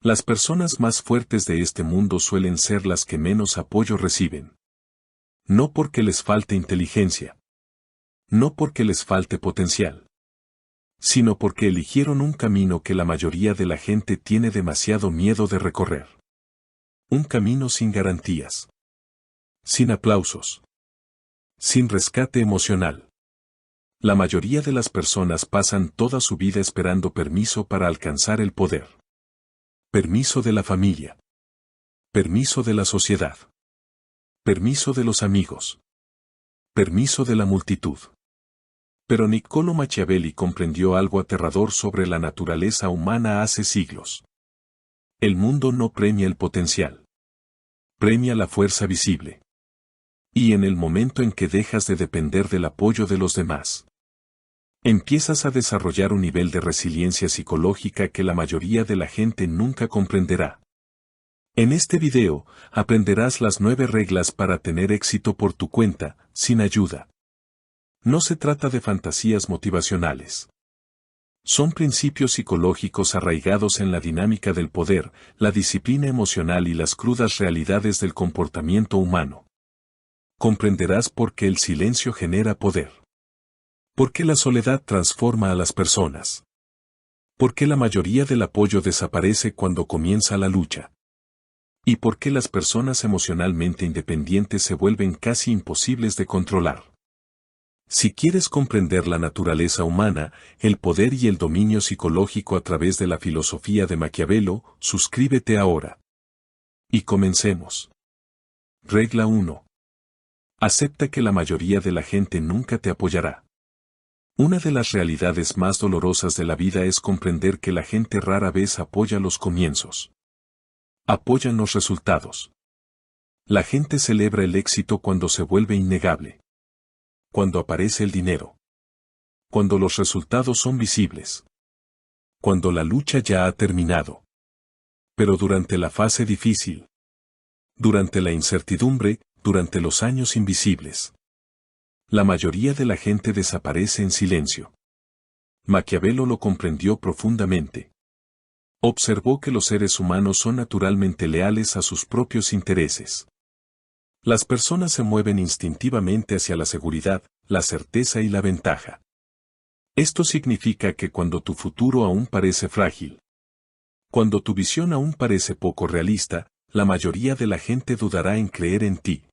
Las personas más fuertes de este mundo suelen ser las que menos apoyo reciben. No porque les falte inteligencia. No porque les falte potencial. Sino porque eligieron un camino que la mayoría de la gente tiene demasiado miedo de recorrer. Un camino sin garantías. Sin aplausos. Sin rescate emocional. La mayoría de las personas pasan toda su vida esperando permiso para alcanzar el poder. Permiso de la familia. Permiso de la sociedad. Permiso de los amigos. Permiso de la multitud. Pero Niccolò Machiavelli comprendió algo aterrador sobre la naturaleza humana hace siglos. El mundo no premia el potencial. Premia la fuerza visible. Y en el momento en que dejas de depender del apoyo de los demás, empiezas a desarrollar un nivel de resiliencia psicológica que la mayoría de la gente nunca comprenderá. En este video, aprenderás las 9 reglas para tener éxito por tu cuenta, sin ayuda. No se trata de fantasías motivacionales. Son principios psicológicos arraigados en la dinámica del poder, la disciplina emocional y las crudas realidades del comportamiento humano. Comprenderás por qué el silencio genera poder. ¿Por qué la soledad transforma a las personas? ¿Por qué la mayoría del apoyo desaparece cuando comienza la lucha? ¿Y por qué las personas emocionalmente independientes se vuelven casi imposibles de controlar? Si quieres comprender la naturaleza humana, el poder y el dominio psicológico a través de la filosofía de Maquiavelo, suscríbete ahora. Y comencemos. Regla 1. Acepta que la mayoría de la gente nunca te apoyará. Una de las realidades más dolorosas de la vida es comprender que la gente rara vez apoya los comienzos. Apoyan los resultados. La gente celebra el éxito cuando se vuelve innegable. Cuando aparece el dinero. Cuando los resultados son visibles. Cuando la lucha ya ha terminado. Pero durante la fase difícil. Durante la incertidumbre, durante los años invisibles. La mayoría de la gente desaparece en silencio. Maquiavelo lo comprendió profundamente. Observó que los seres humanos son naturalmente leales a sus propios intereses. Las personas se mueven instintivamente hacia la seguridad, la certeza y la ventaja. Esto significa que cuando tu futuro aún parece frágil, cuando tu visión aún parece poco realista, la mayoría de la gente dudará en creer en ti.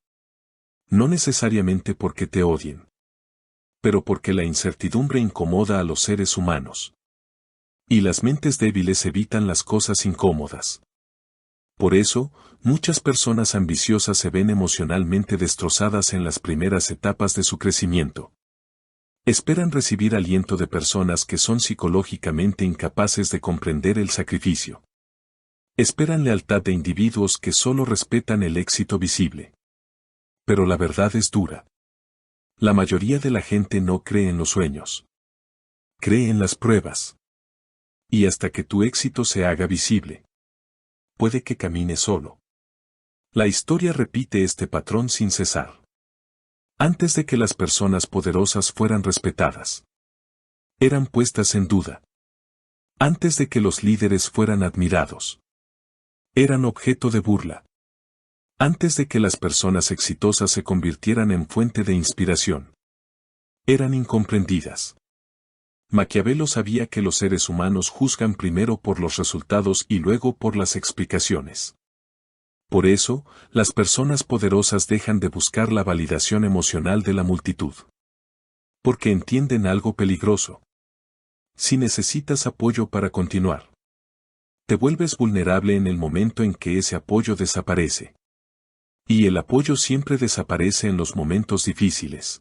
No necesariamente porque te odien, pero porque la incertidumbre incomoda a los seres humanos. Y las mentes débiles evitan las cosas incómodas. Por eso, muchas personas ambiciosas se ven emocionalmente destrozadas en las primeras etapas de su crecimiento. Esperan recibir aliento de personas que son psicológicamente incapaces de comprender el sacrificio. Esperan lealtad de individuos que solo respetan el éxito visible. Pero la verdad es dura. La mayoría de la gente no cree en los sueños. Cree en las pruebas. Y hasta que tu éxito se haga visible, puede que camine solo. La historia repite este patrón sin cesar. Antes de que las personas poderosas fueran respetadas, eran puestas en duda. Antes de que los líderes fueran admirados, eran objeto de burla. Antes de que las personas exitosas se convirtieran en fuente de inspiración, eran incomprendidas. Maquiavelo sabía que los seres humanos juzgan primero por los resultados y luego por las explicaciones. Por eso, las personas poderosas dejan de buscar la validación emocional de la multitud. Porque entienden algo peligroso. Si necesitas apoyo para continuar, te vuelves vulnerable en el momento en que ese apoyo desaparece. Y el apoyo siempre desaparece en los momentos difíciles.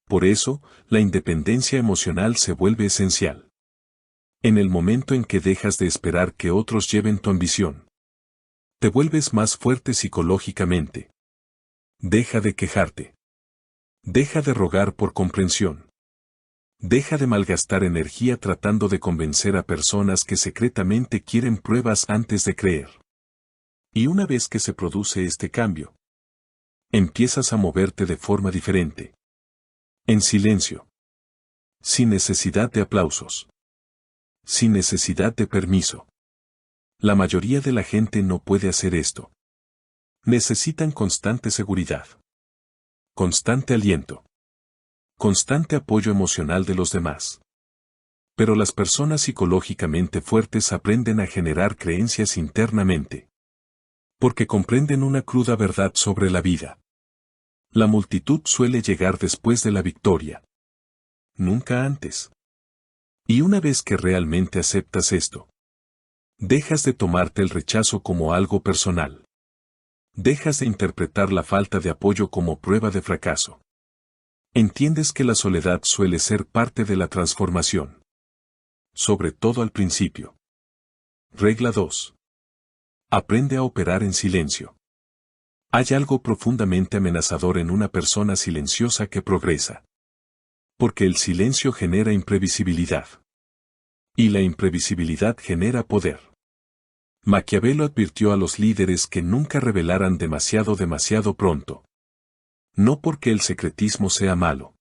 Por eso, la independencia emocional se vuelve esencial. En el momento en que dejas de esperar que otros lleven tu ambición, te vuelves más fuerte psicológicamente. Deja de quejarte. Deja de rogar por comprensión. Deja de malgastar energía tratando de convencer a personas que secretamente quieren pruebas antes de creer. Y una vez que se produce este cambio, empiezas a moverte de forma diferente. En silencio. Sin necesidad de aplausos. Sin necesidad de permiso. La mayoría de la gente no puede hacer esto. Necesitan constante seguridad, constante aliento, constante apoyo emocional de los demás. Pero las personas psicológicamente fuertes aprenden a generar creencias internamente. Porque comprenden una cruda verdad sobre la vida. La multitud suele llegar después de la victoria. Nunca antes. Y una vez que realmente aceptas esto, dejas de tomarte el rechazo como algo personal. Dejas de interpretar la falta de apoyo como prueba de fracaso. Entiendes que la soledad suele ser parte de la transformación. Sobre todo al principio. Regla 2. Aprende a operar en silencio. Hay algo profundamente amenazador en una persona silenciosa que progresa. Porque el silencio genera imprevisibilidad. Y la imprevisibilidad genera poder. Maquiavelo advirtió a los líderes que nunca revelaran demasiado pronto. No porque el secretismo sea malo,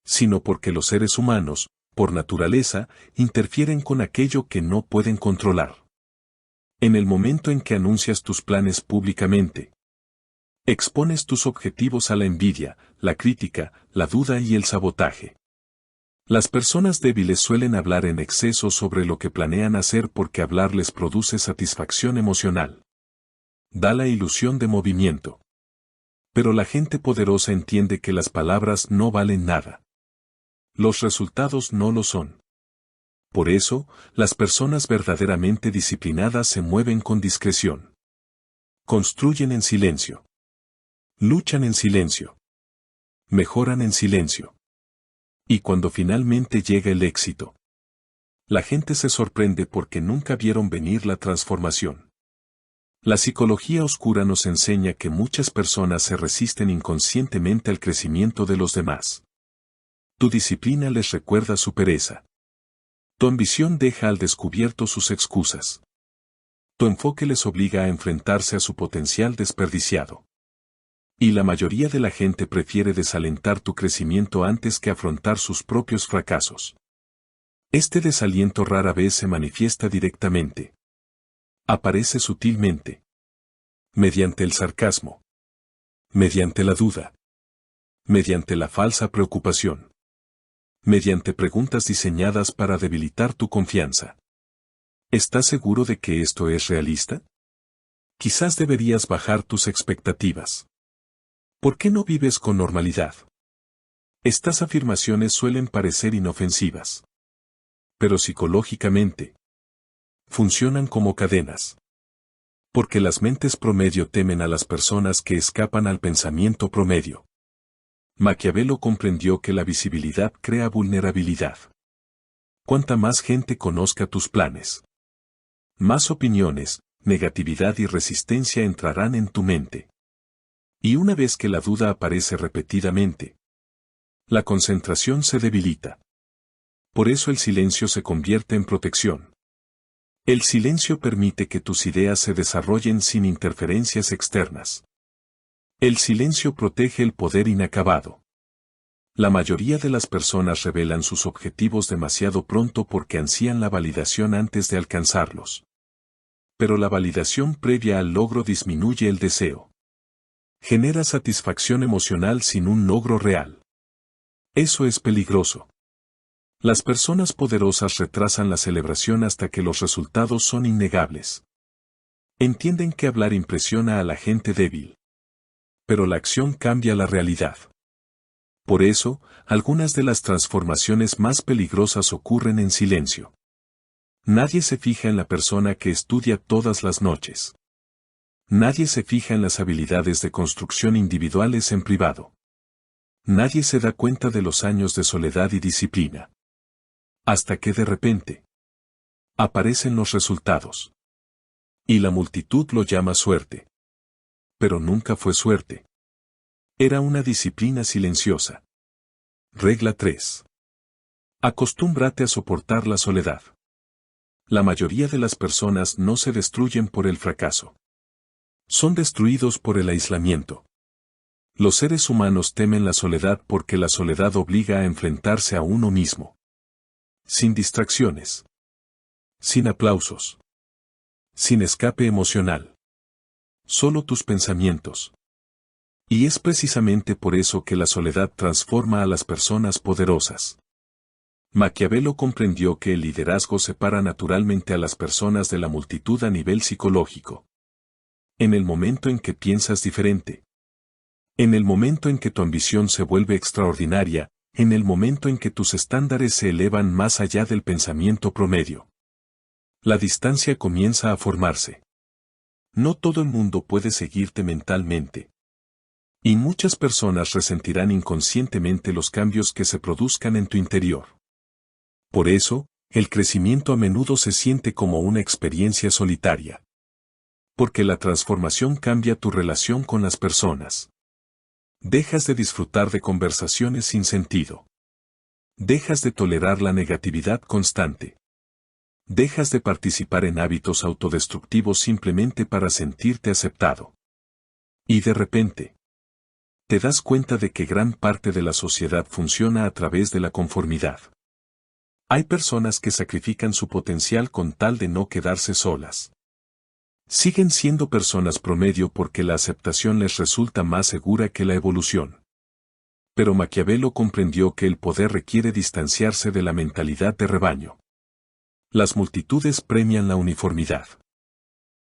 sino porque los seres humanos, por naturaleza, interfieren con aquello que no pueden controlar. En el momento en que anuncias tus planes públicamente, expones tus objetivos a la envidia, la crítica, la duda y el sabotaje. Las personas débiles suelen hablar en exceso sobre lo que planean hacer porque hablar les produce satisfacción emocional. Da la ilusión de movimiento. Pero la gente poderosa entiende que las palabras no valen nada. Los resultados no lo son. Por eso, las personas verdaderamente disciplinadas se mueven con discreción. Construyen en silencio. Luchan en silencio. Mejoran en silencio. Y cuando finalmente llega el éxito, la gente se sorprende porque nunca vieron venir la transformación. La psicología oscura nos enseña que muchas personas se resisten inconscientemente al crecimiento de los demás. Tu disciplina les recuerda su pereza. Tu ambición deja al descubierto sus excusas. Tu enfoque les obliga a enfrentarse a su potencial desperdiciado. Y la mayoría de la gente prefiere desalentar tu crecimiento antes que afrontar sus propios fracasos. Este desaliento rara vez se manifiesta directamente. Aparece sutilmente. Mediante el sarcasmo. Mediante la duda. Mediante la falsa preocupación. Mediante preguntas diseñadas para debilitar tu confianza. ¿Estás seguro de que esto es realista? Quizás deberías bajar tus expectativas. ¿Por qué no vives con normalidad? Estas afirmaciones suelen parecer inofensivas. Pero psicológicamente, funcionan como cadenas. Porque las mentes promedio temen a las personas que escapan al pensamiento promedio. Maquiavelo comprendió que la visibilidad crea vulnerabilidad. Cuanta más gente conozca tus planes, más opiniones, negatividad y resistencia entrarán en tu mente. Y una vez que la duda aparece repetidamente, la concentración se debilita. Por eso el silencio se convierte en protección. El silencio permite que tus ideas se desarrollen sin interferencias externas. El silencio protege el poder inacabado. La mayoría de las personas revelan sus objetivos demasiado pronto porque ansían la validación antes de alcanzarlos. Pero la validación previa al logro disminuye el deseo. Genera satisfacción emocional sin un logro real. Eso es peligroso. Las personas poderosas retrasan la celebración hasta que los resultados son innegables. Entienden que hablar impresiona a la gente débil. Pero la acción cambia la realidad. Por eso, algunas de las transformaciones más peligrosas ocurren en silencio. Nadie se fija en la persona que estudia todas las noches. Nadie se fija en las habilidades de construcción individuales en privado. Nadie se da cuenta de los años de soledad y disciplina. Hasta que de repente aparecen los resultados. Y la multitud lo llama suerte. Pero nunca fue suerte. Era una disciplina silenciosa. Regla 3. Acostúmbrate a soportar la soledad. La mayoría de las personas no se destruyen por el fracaso. Son destruidos por el aislamiento. Los seres humanos temen la soledad porque la soledad obliga a enfrentarse a uno mismo. Sin distracciones. Sin aplausos. Sin escape emocional. Solo tus pensamientos. Y es precisamente por eso que la soledad transforma a las personas poderosas. Maquiavelo comprendió que el liderazgo separa naturalmente a las personas de la multitud a nivel psicológico. En el momento en que piensas diferente. En el momento en que tu ambición se vuelve extraordinaria, en el momento en que tus estándares se elevan más allá del pensamiento promedio. La distancia comienza a formarse. No todo el mundo puede seguirte mentalmente. Y muchas personas resentirán inconscientemente los cambios que se produzcan en tu interior. Por eso, el crecimiento a menudo se siente como una experiencia solitaria. Porque la transformación cambia tu relación con las personas. Dejas de disfrutar de conversaciones sin sentido. Dejas de tolerar la negatividad constante. Dejas de participar en hábitos autodestructivos simplemente para sentirte aceptado. Y de repente, te das cuenta de que gran parte de la sociedad funciona a través de la conformidad. Hay personas que sacrifican su potencial con tal de no quedarse solas. Siguen siendo personas promedio porque la aceptación les resulta más segura que la evolución. Pero Maquiavelo comprendió que el poder requiere distanciarse de la mentalidad de rebaño. Las multitudes premian la uniformidad.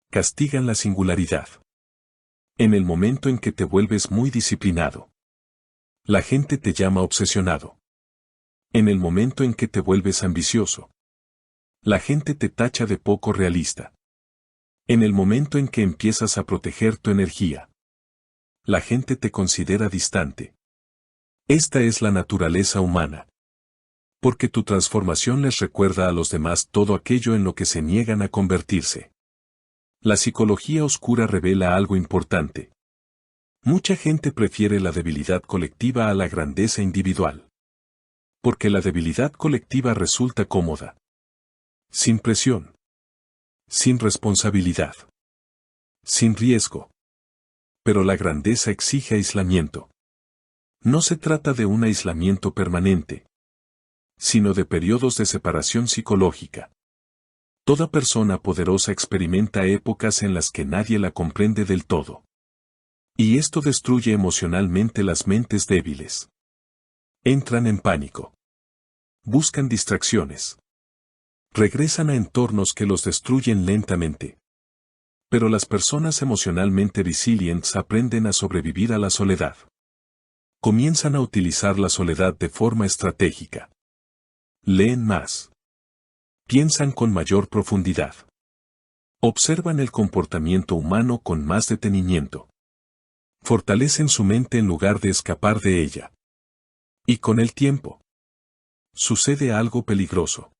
Castigan la singularidad. En el momento en que te vuelves muy disciplinado, la gente te llama obsesionado. En el momento en que te vuelves ambicioso, la gente te tacha de poco realista. En el momento en que empiezas a proteger tu energía, la gente te considera distante. Esta es la naturaleza humana. Porque tu transformación les recuerda a los demás todo aquello en lo que se niegan a convertirse. La psicología oscura revela algo importante. Mucha gente prefiere la debilidad colectiva a la grandeza individual. Porque la debilidad colectiva resulta cómoda. Sin presión. Sin responsabilidad. Sin riesgo. Pero la grandeza exige aislamiento. No se trata de un aislamiento permanente, sino de periodos de separación psicológica. Toda persona poderosa experimenta épocas en las que nadie la comprende del todo. Y esto destruye emocionalmente las mentes débiles. Entran en pánico. Buscan distracciones. Regresan a entornos que los destruyen lentamente. Pero las personas emocionalmente resilientes aprenden a sobrevivir a la soledad. Comienzan a utilizar la soledad de forma estratégica. Leen más. Piensan con mayor profundidad. Observan el comportamiento humano con más detenimiento. Fortalecen su mente en lugar de escapar de ella. Y con el tiempo, sucede algo peligroso.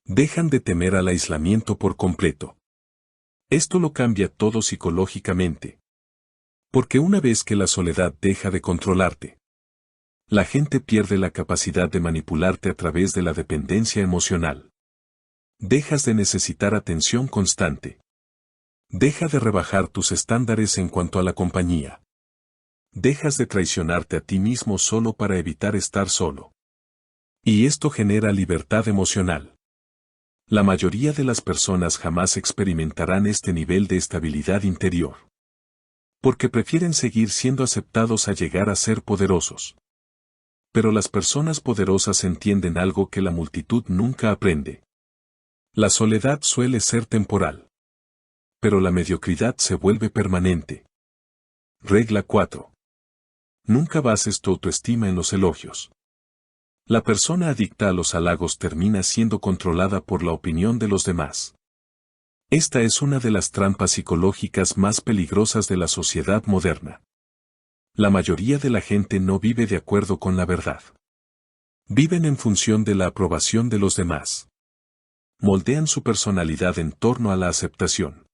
Dejan de temer al aislamiento por completo. Esto lo cambia todo psicológicamente. Porque una vez que la soledad deja de controlarte, la gente pierde la capacidad de manipularte a través de la dependencia emocional. Dejas de necesitar atención constante. Deja de rebajar tus estándares en cuanto a la compañía. Dejas de traicionarte a ti mismo solo para evitar estar solo. Y esto genera libertad emocional. La mayoría de las personas jamás experimentarán este nivel de estabilidad interior. Porque prefieren seguir siendo aceptados a llegar a ser poderosos. Pero las personas poderosas entienden algo que la multitud nunca aprende. La soledad suele ser temporal. Pero la mediocridad se vuelve permanente. Regla 4. Nunca bases tu autoestima en los elogios. La persona adicta a los halagos termina siendo controlada por la opinión de los demás. Esta es una de las trampas psicológicas más peligrosas de la sociedad moderna. La mayoría de la gente no vive de acuerdo con la verdad. Viven en función de la aprobación de los demás. Moldean su personalidad en torno a la aceptación.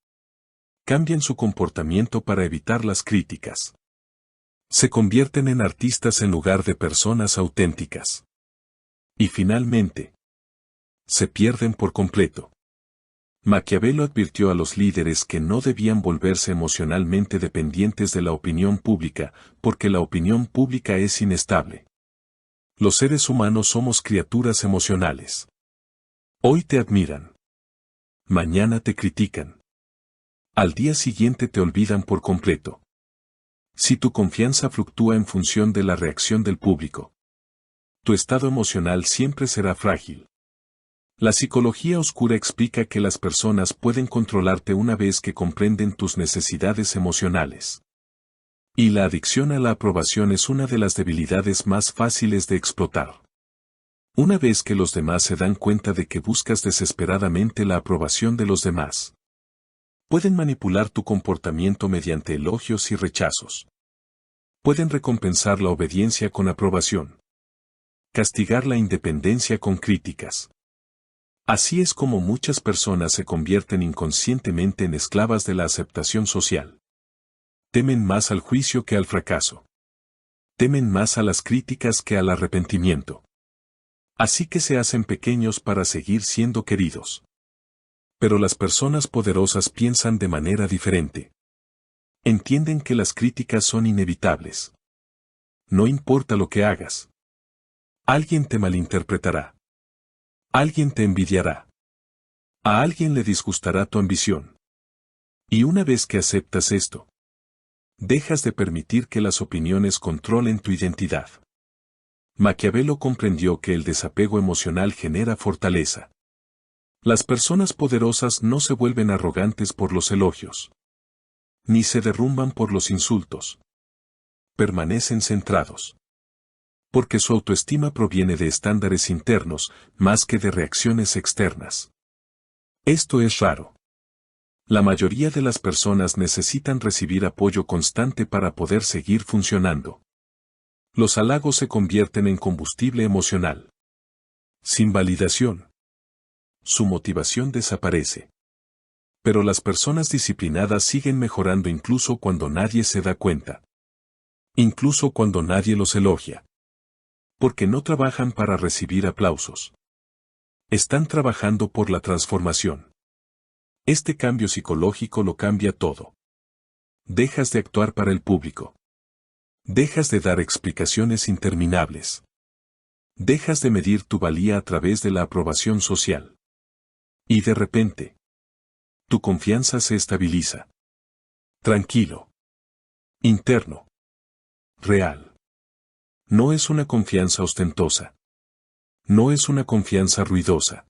Cambian su comportamiento para evitar las críticas. Se convierten en artistas en lugar de personas auténticas. Y finalmente, se pierden por completo. Maquiavelo advirtió a los líderes que no debían volverse emocionalmente dependientes de la opinión pública, porque la opinión pública es inestable. Los seres humanos somos criaturas emocionales. Hoy te admiran. Mañana te critican. Al día siguiente te olvidan por completo. Si tu confianza fluctúa en función de la reacción del público, tu estado emocional siempre será frágil. La psicología oscura explica que las personas pueden controlarte una vez que comprenden tus necesidades emocionales. Y la adicción a la aprobación es una de las debilidades más fáciles de explotar. Una vez que los demás se dan cuenta de que buscas desesperadamente la aprobación de los demás, pueden manipular tu comportamiento mediante elogios y rechazos. Pueden recompensar la obediencia con aprobación. Castigar la independencia con críticas. Así es como muchas personas se convierten inconscientemente en esclavas de la aceptación social. Temen más al juicio que al fracaso. Temen más a las críticas que al arrepentimiento. Así que se hacen pequeños para seguir siendo queridos. Pero las personas poderosas piensan de manera diferente. Entienden que las críticas son inevitables. No importa lo que hagas. Alguien te malinterpretará. Alguien te envidiará. A alguien le disgustará tu ambición. Y una vez que aceptas esto, dejas de permitir que las opiniones controlen tu identidad. Maquiavelo comprendió que el desapego emocional genera fortaleza. Las personas poderosas no se vuelven arrogantes por los elogios, ni se derrumban por los insultos. Permanecen centrados. Porque su autoestima proviene de estándares internos, más que de reacciones externas. Esto es raro. La mayoría de las personas necesitan recibir apoyo constante para poder seguir funcionando. Los halagos se convierten en combustible emocional. Sin validación, su motivación desaparece. Pero las personas disciplinadas siguen mejorando incluso cuando nadie se da cuenta. Incluso cuando nadie los elogia. Porque no trabajan para recibir aplausos. Están trabajando por la transformación. Este cambio psicológico lo cambia todo. Dejas de actuar para el público. Dejas de dar explicaciones interminables. Dejas de medir tu valía a través de la aprobación social. Y de repente, tu confianza se estabiliza. Tranquilo. Interno. Real. No es una confianza ostentosa. No es una confianza ruidosa.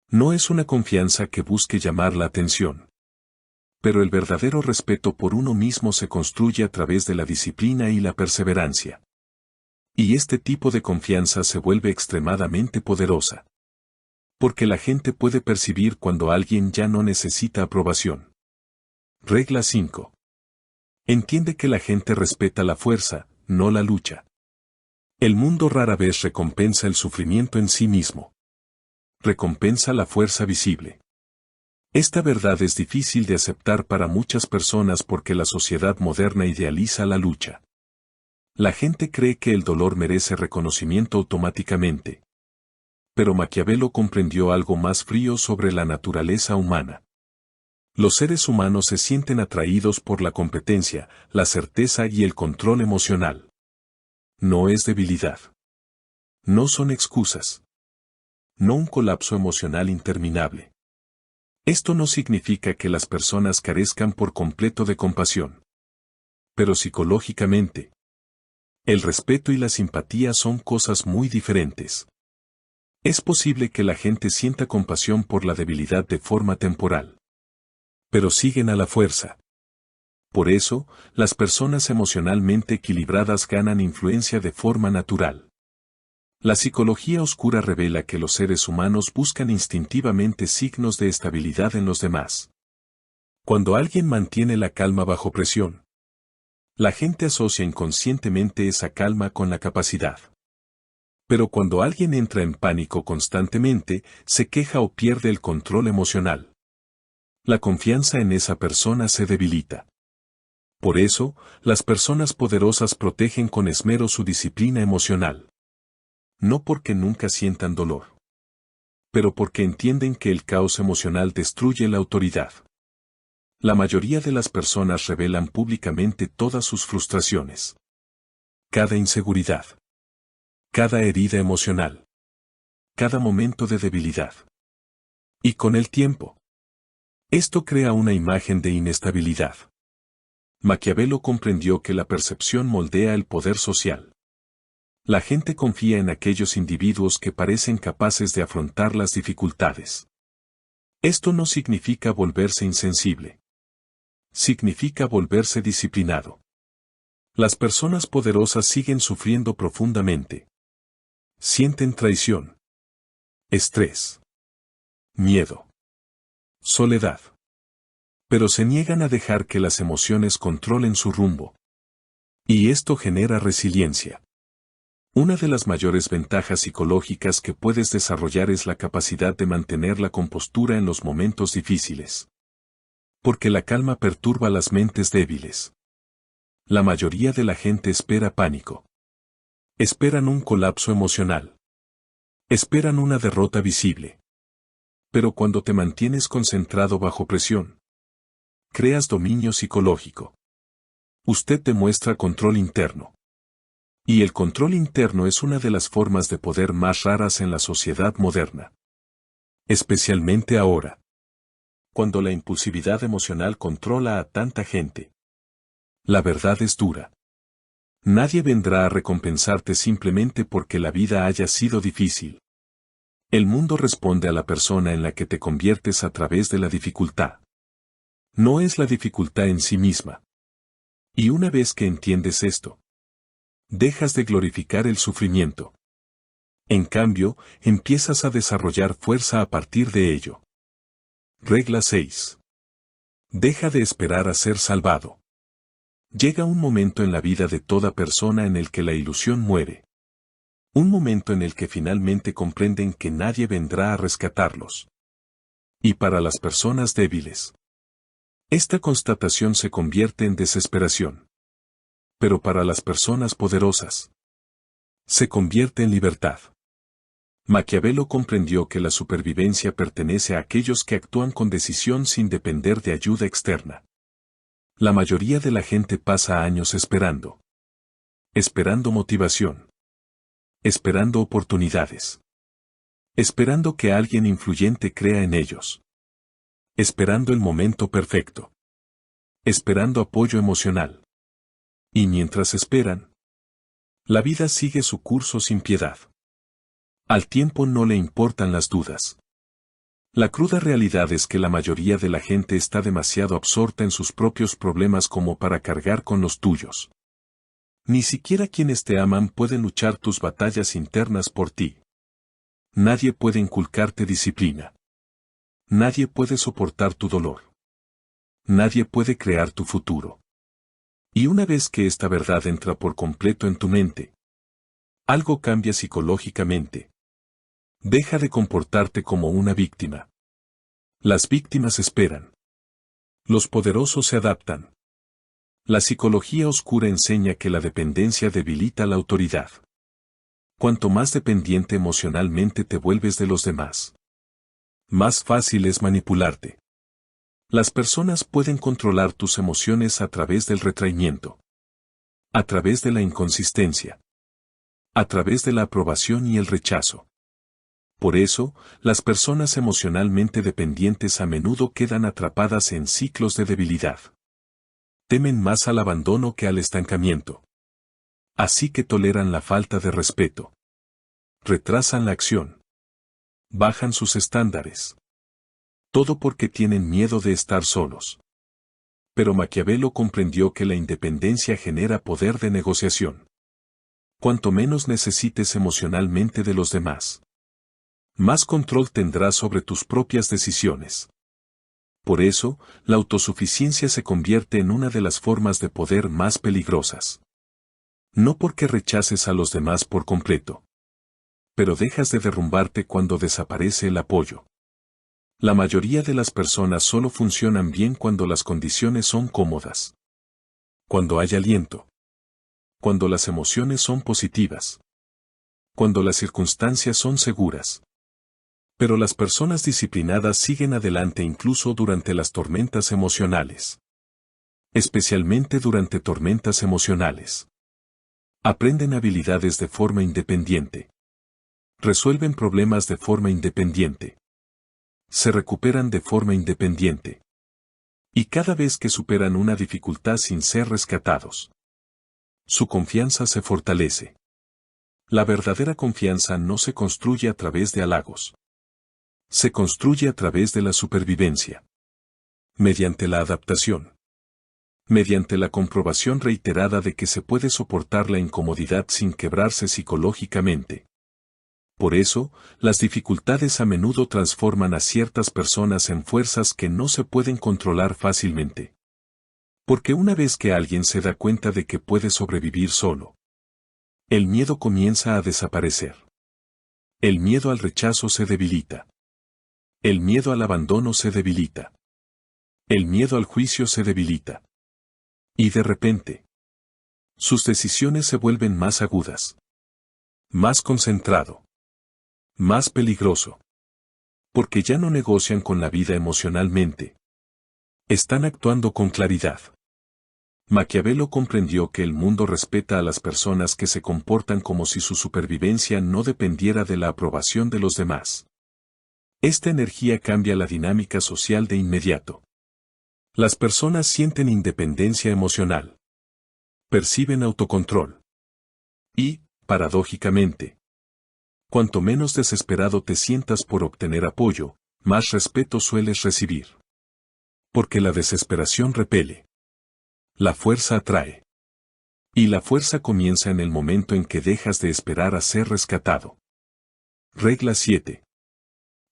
No es una confianza que busque llamar la atención. Pero el verdadero respeto por uno mismo se construye a través de la disciplina y la perseverancia. Y este tipo de confianza se vuelve extremadamente poderosa. Porque la gente puede percibir cuando alguien ya no necesita aprobación. Regla 5. Entiende que la gente respeta la fuerza, no la lucha. El mundo rara vez recompensa el sufrimiento en sí mismo. Recompensa la fuerza visible. Esta verdad es difícil de aceptar para muchas personas porque la sociedad moderna idealiza la lucha. La gente cree que el dolor merece reconocimiento automáticamente. Pero Maquiavelo comprendió algo más frío sobre la naturaleza humana. Los seres humanos se sienten atraídos por la competencia, la certeza y el control emocional. No es debilidad. No son excusas. No un colapso emocional interminable. Esto no significa que las personas carezcan por completo de compasión. Pero psicológicamente, el respeto y la simpatía son cosas muy diferentes. Es posible que la gente sienta compasión por la debilidad de forma temporal. Pero siguen a la fuerza. Por eso, las personas emocionalmente equilibradas ganan influencia de forma natural. La psicología oscura revela que los seres humanos buscan instintivamente signos de estabilidad en los demás. Cuando alguien mantiene la calma bajo presión, la gente asocia inconscientemente esa calma con la capacidad. Pero cuando alguien entra en pánico constantemente, se queja o pierde el control emocional. La confianza en esa persona se debilita. Por eso, las personas poderosas protegen con esmero su disciplina emocional. No porque nunca sientan dolor, pero porque entienden que el caos emocional destruye la autoridad. La mayoría de las personas revelan públicamente todas sus frustraciones. Cada inseguridad. Cada herida emocional. Cada momento de debilidad. Y con el tiempo, Esto crea una imagen de inestabilidad. Maquiavelo comprendió que la percepción moldea el poder social. La gente confía en aquellos individuos que parecen capaces de afrontar las dificultades. Esto no significa volverse insensible. Significa volverse disciplinado. Las personas poderosas siguen sufriendo profundamente. Sienten traición, estrés, miedo, soledad. Pero se niegan a dejar que las emociones controlen su rumbo. Y esto genera resiliencia. Una de las mayores ventajas psicológicas que puedes desarrollar es la capacidad de mantener la compostura en los momentos difíciles. Porque la calma perturba las mentes débiles. La mayoría de la gente espera pánico. Esperan un colapso emocional. Esperan una derrota visible. Pero cuando te mantienes concentrado bajo presión, creas dominio psicológico. Usted demuestra control interno. Y el control interno es una de las formas de poder más raras en la sociedad moderna. Especialmente ahora. Cuando la impulsividad emocional controla a tanta gente. La verdad es dura. Nadie vendrá a recompensarte simplemente porque la vida haya sido difícil. El mundo responde a la persona en la que te conviertes a través de la dificultad. No es la dificultad en sí misma. Y una vez que entiendes esto, dejas de glorificar el sufrimiento. En cambio, empiezas a desarrollar fuerza a partir de ello. Regla 6. Deja de esperar a ser salvado. Llega un momento en la vida de toda persona en el que la ilusión muere. Un momento en el que finalmente comprenden que nadie vendrá a rescatarlos. Y para las personas débiles, esta constatación se convierte en desesperación. Pero para las personas poderosas, se convierte en libertad. Maquiavelo comprendió que la supervivencia pertenece a aquellos que actúan con decisión sin depender de ayuda externa. La mayoría de la gente pasa años esperando. Esperando motivación. Esperando oportunidades. Esperando que alguien influyente crea en ellos. Esperando el momento perfecto. Esperando apoyo emocional. Y mientras esperan, la vida sigue su curso sin piedad. Al tiempo no le importan las dudas. La cruda realidad es que la mayoría de la gente está demasiado absorta en sus propios problemas como para cargar con los tuyos. Ni siquiera quienes te aman pueden luchar tus batallas internas por ti. Nadie puede inculcarte disciplina. Nadie puede soportar tu dolor. Nadie puede crear tu futuro. Y una vez que esta verdad entra por completo en tu mente, algo cambia psicológicamente. Deja de comportarte como una víctima. Las víctimas esperan. Los poderosos se adaptan. La psicología oscura enseña que la dependencia debilita la autoridad. Cuanto más dependiente emocionalmente te vuelves de los demás, más fácil es manipularte. Las personas pueden controlar tus emociones a través del retraimiento, a través de la inconsistencia, a través de la aprobación y el rechazo. Por eso, las personas emocionalmente dependientes a menudo quedan atrapadas en ciclos de debilidad. Temen más al abandono que al estancamiento. Así que toleran la falta de respeto. Retrasan la acción. Bajan sus estándares. Todo porque tienen miedo de estar solos. Pero Maquiavelo comprendió que la independencia genera poder de negociación. Cuanto menos necesites emocionalmente de los demás, más control tendrás sobre tus propias decisiones. Por eso, la autosuficiencia se convierte en una de las formas de poder más peligrosas. No porque rechaces a los demás por completo, pero dejas de derrumbarte cuando desaparece el apoyo. La mayoría de las personas solo funcionan bien cuando las condiciones son cómodas. Cuando hay aliento. Cuando las emociones son positivas. Cuando las circunstancias son seguras. Pero las personas disciplinadas siguen adelante incluso durante las tormentas emocionales. Especialmente durante tormentas emocionales. Aprenden habilidades de forma independiente. Resuelven problemas de forma independiente. Se recuperan de forma independiente. Y cada vez que superan una dificultad sin ser rescatados, su confianza se fortalece. La verdadera confianza no se construye a través de halagos. Se construye a través de la supervivencia. Mediante la adaptación. Mediante la comprobación reiterada de que se puede soportar la incomodidad sin quebrarse psicológicamente. Por eso, las dificultades a menudo transforman a ciertas personas en fuerzas que no se pueden controlar fácilmente. Porque una vez que alguien se da cuenta de que puede sobrevivir solo, el miedo comienza a desaparecer. El miedo al rechazo se debilita. El miedo al abandono se debilita. El miedo al juicio se debilita. Y de repente, sus decisiones se vuelven más agudas. Más concentrado. Más peligroso. Porque ya no negocian con la vida emocionalmente. Están actuando con claridad. Maquiavelo comprendió que el mundo respeta a las personas que se comportan como si su supervivencia no dependiera de la aprobación de los demás. Esta energía cambia la dinámica social de inmediato. Las personas sienten independencia emocional. Perciben autocontrol. Y, paradójicamente, cuanto menos desesperado te sientas por obtener apoyo, más respeto sueles recibir. Porque la desesperación repele. La fuerza atrae. Y la fuerza comienza en el momento en que dejas de esperar a ser rescatado. Regla 7.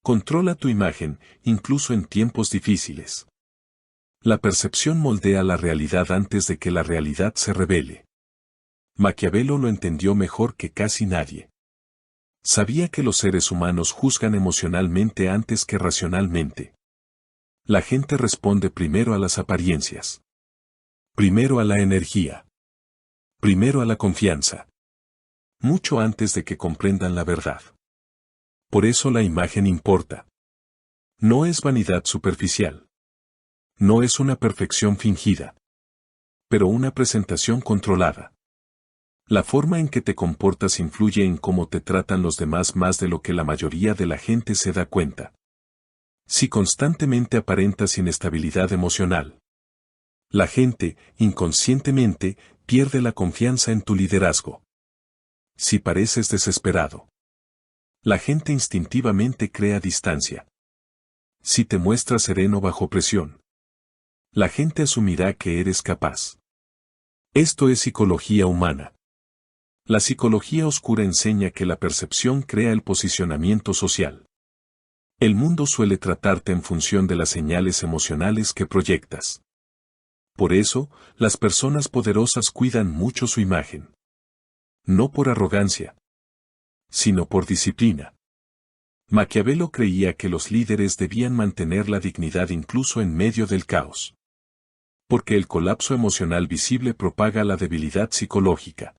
Controla tu imagen, incluso en tiempos difíciles. La percepción moldea la realidad antes de que la realidad se revele. Maquiavelo lo entendió mejor que casi nadie. Sabía que los seres humanos juzgan emocionalmente antes que racionalmente. La gente responde primero a las apariencias. Primero a la energía. Primero a la confianza. Mucho antes de que comprendan la verdad. Por eso la imagen importa. No es vanidad superficial. No es una perfección fingida. Pero una presentación controlada. La forma en que te comportas influye en cómo te tratan los demás más de lo que la mayoría de la gente se da cuenta. Si constantemente aparentas inestabilidad emocional, la gente, inconscientemente, pierde la confianza en tu liderazgo. Si pareces desesperado, la gente instintivamente crea distancia. Si te muestras sereno bajo presión, la gente asumirá que eres capaz. Esto es psicología humana. La psicología oscura enseña que la percepción crea el posicionamiento social. El mundo suele tratarte en función de las señales emocionales que proyectas. Por eso, las personas poderosas cuidan mucho su imagen. No por arrogancia, sino por disciplina. Maquiavelo creía que los líderes debían mantener la dignidad incluso en medio del caos. Porque el colapso emocional visible propaga la debilidad psicológica.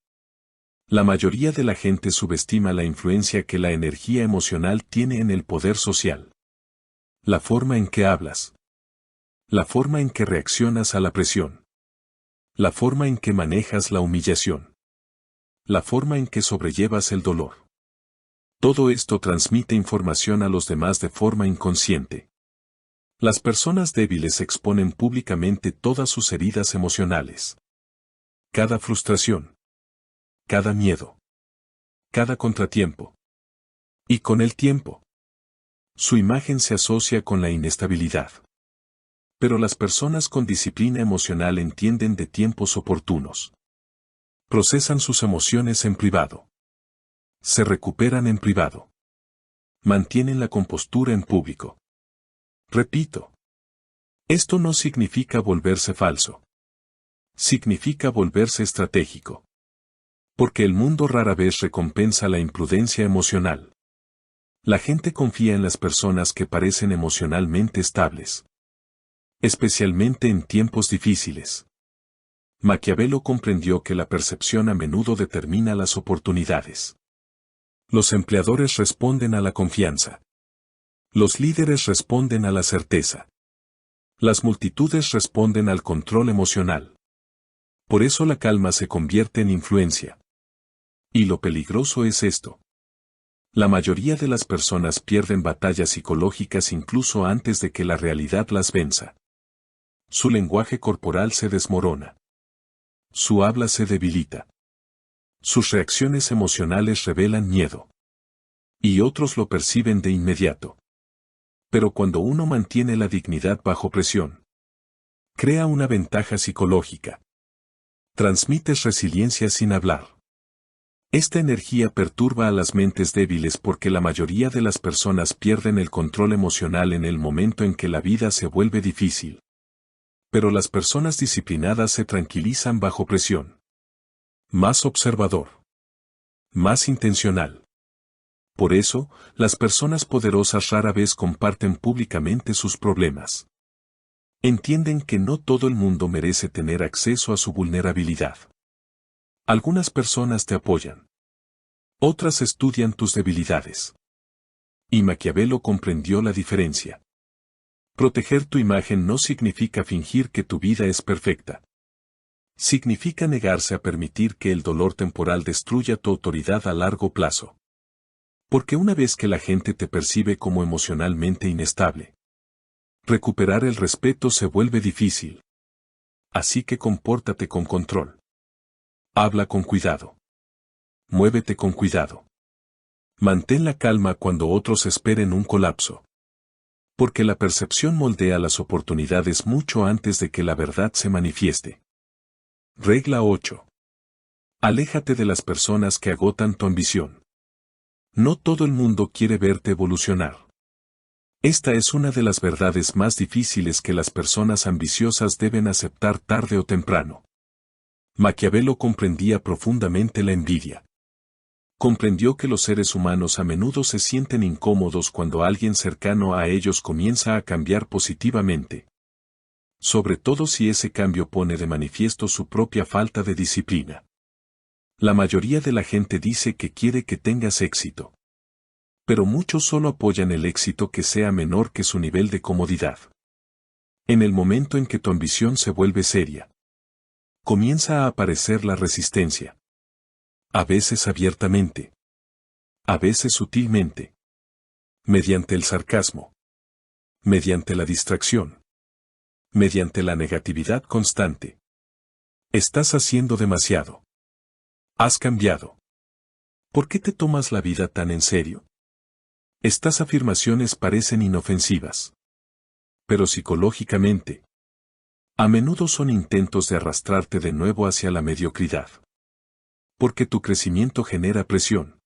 La mayoría de la gente subestima la influencia que la energía emocional tiene en el poder social. La forma en que hablas. La forma en que reaccionas a la presión. La forma en que manejas la humillación. La forma en que sobrellevas el dolor. Todo esto transmite información a los demás de forma inconsciente. Las personas débiles exponen públicamente todas sus heridas emocionales. Cada frustración. Cada miedo. Cada contratiempo. Y con el tiempo, su imagen se asocia con la inestabilidad. Pero las personas con disciplina emocional entienden de tiempos oportunos. Procesan sus emociones en privado. Se recuperan en privado. Mantienen la compostura en público. Repito. Esto no significa volverse falso. Significa volverse estratégico. Porque el mundo rara vez recompensa la imprudencia emocional. La gente confía en las personas que parecen emocionalmente estables. Especialmente en tiempos difíciles. Maquiavelo comprendió que la percepción a menudo determina las oportunidades. Los empleadores responden a la confianza. Los líderes responden a la certeza. Las multitudes responden al control emocional. Por eso la calma se convierte en influencia. Y lo peligroso es esto. La mayoría de las personas pierden batallas psicológicas incluso antes de que la realidad las venza. Su lenguaje corporal se desmorona. Su habla se debilita. Sus reacciones emocionales revelan miedo. Y otros lo perciben de inmediato. Pero cuando uno mantiene la dignidad bajo presión, crea una ventaja psicológica. Transmites resiliencia sin hablar. Esta energía perturba a las mentes débiles porque la mayoría de las personas pierden el control emocional en el momento en que la vida se vuelve difícil. Pero las personas disciplinadas se tranquilizan bajo presión. Más observador. Más intencional. Por eso, las personas poderosas rara vez comparten públicamente sus problemas. Entienden que no todo el mundo merece tener acceso a su vulnerabilidad. Algunas personas te apoyan. Otras estudian tus debilidades. Y Maquiavelo comprendió la diferencia. Proteger tu imagen no significa fingir que tu vida es perfecta. Significa negarse a permitir que el dolor temporal destruya tu autoridad a largo plazo. Porque una vez que la gente te percibe como emocionalmente inestable, recuperar el respeto se vuelve difícil. Así que compórtate con control. Habla con cuidado. Muévete con cuidado. Mantén la calma cuando otros esperen un colapso. Porque la percepción moldea las oportunidades mucho antes de que la verdad se manifieste. Regla 8. Aléjate de las personas que agotan tu ambición. No todo el mundo quiere verte evolucionar. Esta es una de las verdades más difíciles que las personas ambiciosas deben aceptar tarde o temprano. Maquiavelo comprendía profundamente la envidia. Comprendió que los seres humanos a menudo se sienten incómodos cuando alguien cercano a ellos comienza a cambiar positivamente. Sobre todo si ese cambio pone de manifiesto su propia falta de disciplina. La mayoría de la gente dice que quiere que tengas éxito. Pero muchos solo apoyan el éxito que sea menor que su nivel de comodidad. En el momento en que tu ambición se vuelve seria, comienza a aparecer la resistencia. A veces abiertamente. A veces sutilmente. Mediante el sarcasmo. Mediante la distracción. Mediante la negatividad constante. Estás haciendo demasiado. Has cambiado. ¿Por qué te tomas la vida tan en serio? Estas afirmaciones parecen inofensivas. Pero psicológicamente, a menudo son intentos de arrastrarte de nuevo hacia la mediocridad. Porque tu crecimiento genera presión.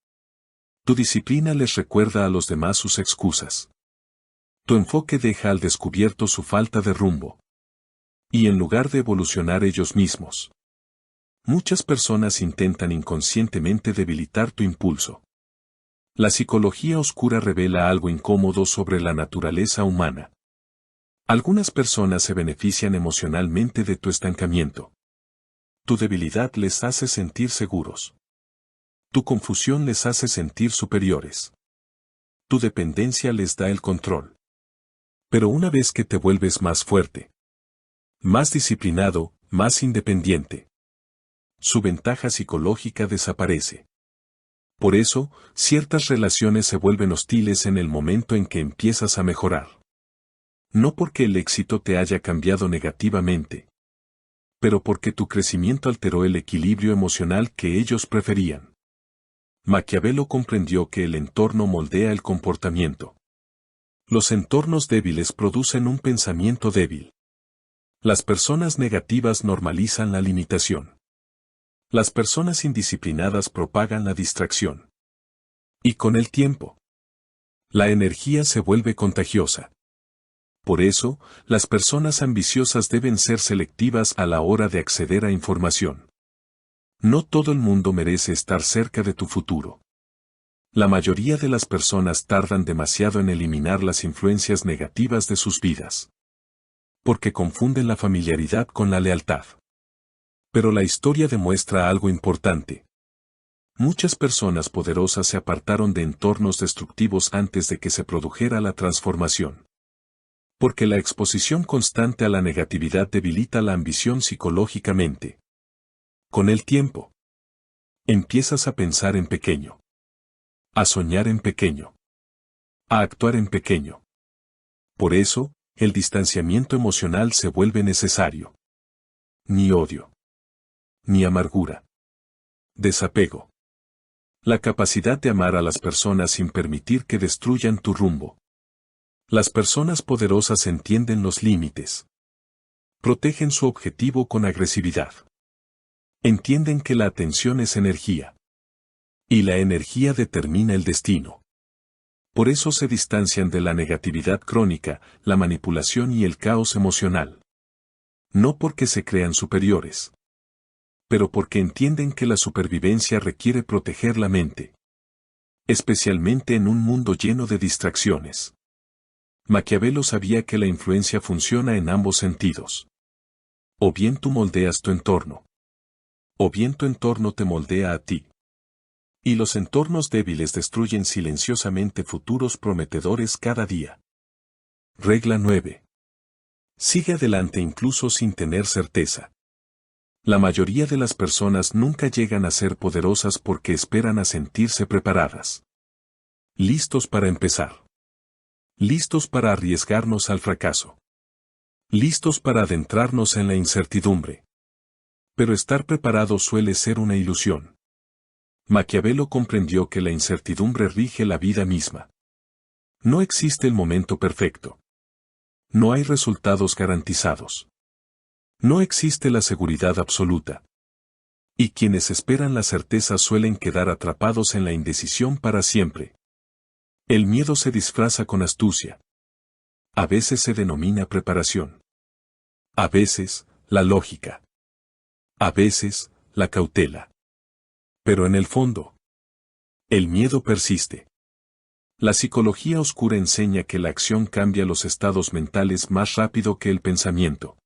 Tu disciplina les recuerda a los demás sus excusas. Tu enfoque deja al descubierto su falta de rumbo. Y en lugar de evolucionar ellos mismos, muchas personas intentan inconscientemente debilitar tu impulso. La psicología oscura revela algo incómodo sobre la naturaleza humana. Algunas personas se benefician emocionalmente de tu estancamiento. Tu debilidad les hace sentir seguros. Tu confusión les hace sentir superiores. Tu dependencia les da el control. Pero una vez que te vuelves más fuerte, más disciplinado, más independiente, su ventaja psicológica desaparece. Por eso, ciertas relaciones se vuelven hostiles en el momento en que empiezas a mejorar. No porque el éxito te haya cambiado negativamente, pero porque tu crecimiento alteró el equilibrio emocional que ellos preferían. Maquiavelo comprendió que el entorno moldea el comportamiento. Los entornos débiles producen un pensamiento débil. Las personas negativas normalizan la limitación. Las personas indisciplinadas propagan la distracción. Y con el tiempo, la energía se vuelve contagiosa. Por eso, las personas ambiciosas deben ser selectivas a la hora de acceder a información. No todo el mundo merece estar cerca de tu futuro. La mayoría de las personas tardan demasiado en eliminar las influencias negativas de sus vidas. Porque confunden la familiaridad con la lealtad. Pero la historia demuestra algo importante. Muchas personas poderosas se apartaron de entornos destructivos antes de que se produjera la transformación. Porque la exposición constante a la negatividad debilita la ambición psicológicamente. Con el tiempo, empiezas a pensar en pequeño. a soñar en pequeño, a actuar en pequeño. Por eso, el distanciamiento emocional se vuelve necesario. Ni odio, ni amargura. Desapego. La capacidad de amar a las personas sin permitir que destruyan tu rumbo. Las personas poderosas entienden los límites. Protegen su objetivo con agresividad. Entienden que la atención es energía. Y la energía determina el destino. Por eso se distancian de la negatividad crónica, la manipulación y el caos emocional. No porque se crean superiores, pero porque entienden que la supervivencia requiere proteger la mente. Especialmente en un mundo lleno de distracciones. Maquiavelo sabía que la influencia funciona en ambos sentidos. O bien tú moldeas tu entorno. O bien tu entorno te moldea a ti. Y los entornos débiles destruyen silenciosamente futuros prometedores cada día. Regla 9. Sigue adelante incluso sin tener certeza. La mayoría de las personas nunca llegan a ser poderosas porque esperan a sentirse preparadas. Listos para empezar. Listos para arriesgarnos al fracaso. Listos para adentrarnos en la incertidumbre. Pero estar preparado suele ser una ilusión. Maquiavelo comprendió que la incertidumbre rige la vida misma. No existe el momento perfecto. No hay resultados garantizados. No existe la seguridad absoluta. Y quienes esperan la certeza suelen quedar atrapados en la indecisión para siempre. El miedo se disfraza con astucia. A veces se denomina preparación. A veces, la lógica. A veces, la cautela. Pero en el fondo, el miedo persiste. La psicología oscura enseña que la acción cambia los estados mentales más rápido que el pensamiento.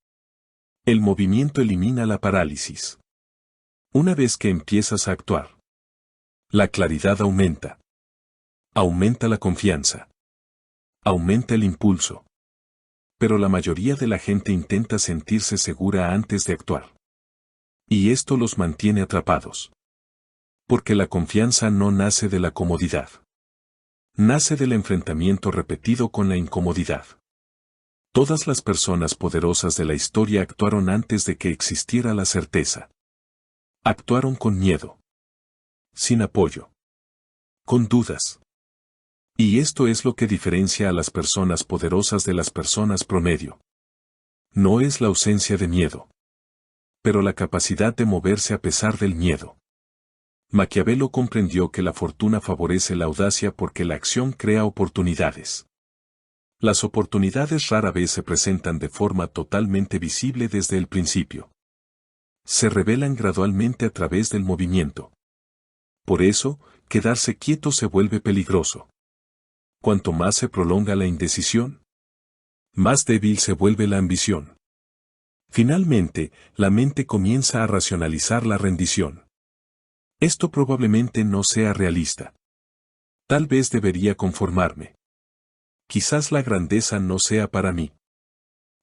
El movimiento elimina la parálisis. Una vez que empiezas a actuar, la claridad aumenta. Aumenta la confianza. Aumenta el impulso. Pero la mayoría de la gente intenta sentirse segura antes de actuar. Y esto los mantiene atrapados. Porque la confianza no nace de la comodidad. Nace del enfrentamiento repetido con la incomodidad. Todas las personas poderosas de la historia actuaron antes de que existiera la certeza. Actuaron con miedo. Sin apoyo. Con dudas. Y esto es lo que diferencia a las personas poderosas de las personas promedio. No es la ausencia de miedo, pero la capacidad de moverse a pesar del miedo. Maquiavelo comprendió que la fortuna favorece la audacia porque la acción crea oportunidades. Las oportunidades rara vez se presentan de forma totalmente visible desde el principio. Se revelan gradualmente a través del movimiento. Por eso, quedarse quieto se vuelve peligroso. Cuanto más se prolonga la indecisión, más débil se vuelve la ambición. Finalmente, la mente comienza a racionalizar la rendición. Esto probablemente no sea realista. Tal vez debería conformarme. Quizás la grandeza no sea para mí.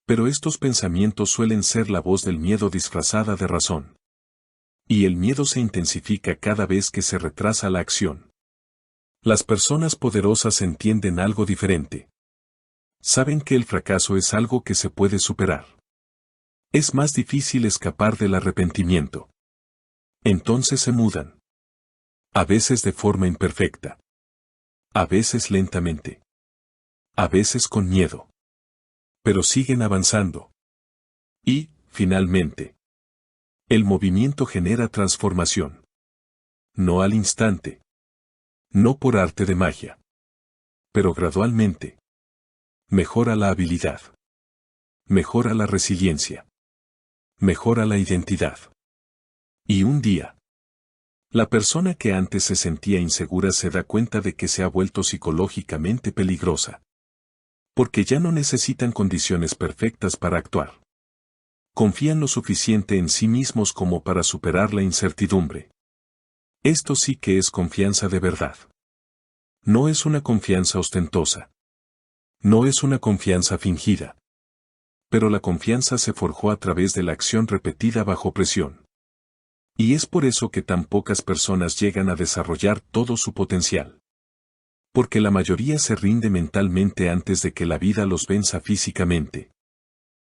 Pero estos pensamientos suelen ser la voz del miedo disfrazada de razón. Y el miedo se intensifica cada vez que se retrasa la acción. Las personas poderosas entienden algo diferente. Saben que el fracaso es algo que se puede superar. Es más difícil escapar del arrepentimiento. Entonces se mudan. A veces de forma imperfecta. A veces lentamente. A veces con miedo. Pero siguen avanzando. Y, finalmente, el movimiento genera transformación. No al instante. No por arte de magia. Pero gradualmente. Mejora la habilidad. Mejora la resiliencia. Mejora la identidad. Y un día, la persona que antes se sentía insegura se da cuenta de que se ha vuelto psicológicamente peligrosa. Porque ya no necesitan condiciones perfectas para actuar. Confían lo suficiente en sí mismos como para superar la incertidumbre. Esto sí que es confianza de verdad. No es una confianza ostentosa. No es una confianza fingida. Pero la confianza se forjó a través de la acción repetida bajo presión. Y es por eso que tan pocas personas llegan a desarrollar todo su potencial. Porque la mayoría se rinde mentalmente antes de que la vida los venza físicamente.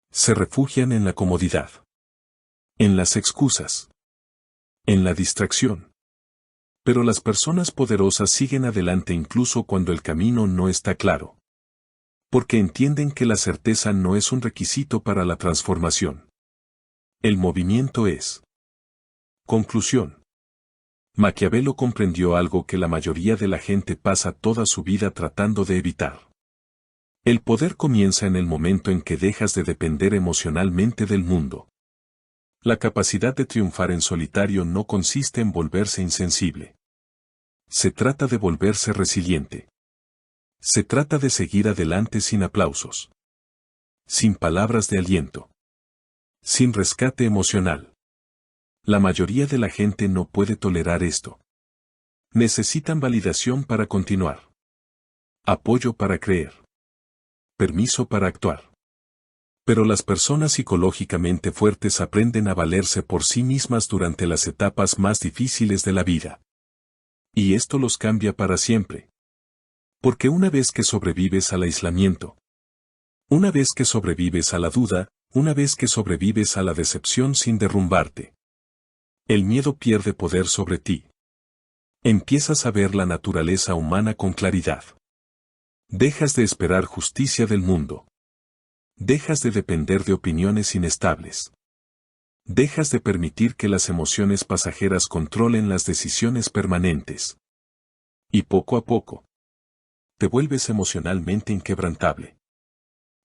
Se refugian en la comodidad, en las excusas, en la distracción. Pero las personas poderosas siguen adelante incluso cuando el camino no está claro. Porque entienden que la certeza no es un requisito para la transformación. El movimiento es. Conclusión. Maquiavelo comprendió algo que la mayoría de la gente pasa toda su vida tratando de evitar. El poder comienza en el momento en que dejas de depender emocionalmente del mundo. La capacidad de triunfar en solitario no consiste en volverse insensible. Se trata de volverse resiliente. Se trata de seguir adelante sin aplausos. Sin palabras de aliento. Sin rescate emocional. La mayoría de la gente no puede tolerar esto. Necesitan validación para continuar. Apoyo para creer. Permiso para actuar. Pero las personas psicológicamente fuertes aprenden a valerse por sí mismas durante las etapas más difíciles de la vida. Y esto los cambia para siempre. Porque una vez que sobrevives al aislamiento, una vez que sobrevives a la duda, una vez que sobrevives a la decepción sin derrumbarte, el miedo pierde poder sobre ti. Empiezas a ver la naturaleza humana con claridad. Dejas de esperar justicia del mundo. Dejas de depender de opiniones inestables. Dejas de permitir que las emociones pasajeras controlen las decisiones permanentes. Y poco a poco, te vuelves emocionalmente inquebrantable.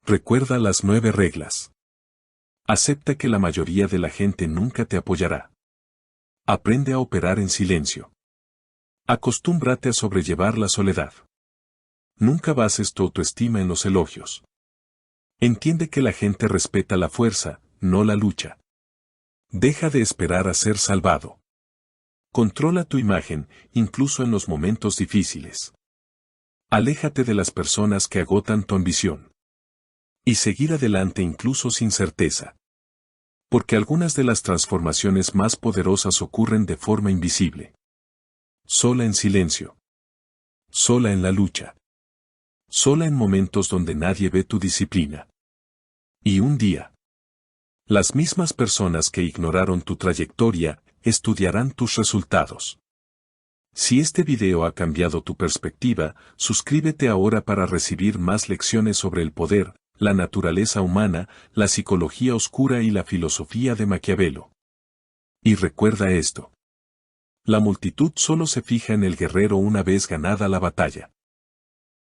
Recuerda las 9 reglas. Acepta que la mayoría de la gente nunca te apoyará. Aprende a operar en silencio. Acostúmbrate a sobrellevar la soledad. Nunca bases tu autoestima en los elogios. Entiende que la gente respeta la fuerza, no la lucha. Deja de esperar a ser salvado. Controla tu imagen, incluso en los momentos difíciles. Aléjate de las personas que agotan tu ambición. Y seguir adelante incluso sin certeza. Porque algunas de las transformaciones más poderosas ocurren de forma invisible. Sola en silencio. Sola en la lucha. Sola en momentos donde nadie ve tu disciplina. Y un día, las mismas personas que ignoraron tu trayectoria, estudiarán tus resultados. Si este video ha cambiado tu perspectiva, suscríbete ahora para recibir más lecciones sobre el poder, la naturaleza humana, la psicología oscura y la filosofía de Maquiavelo. Y recuerda esto. La multitud solo se fija en el guerrero una vez ganada la batalla.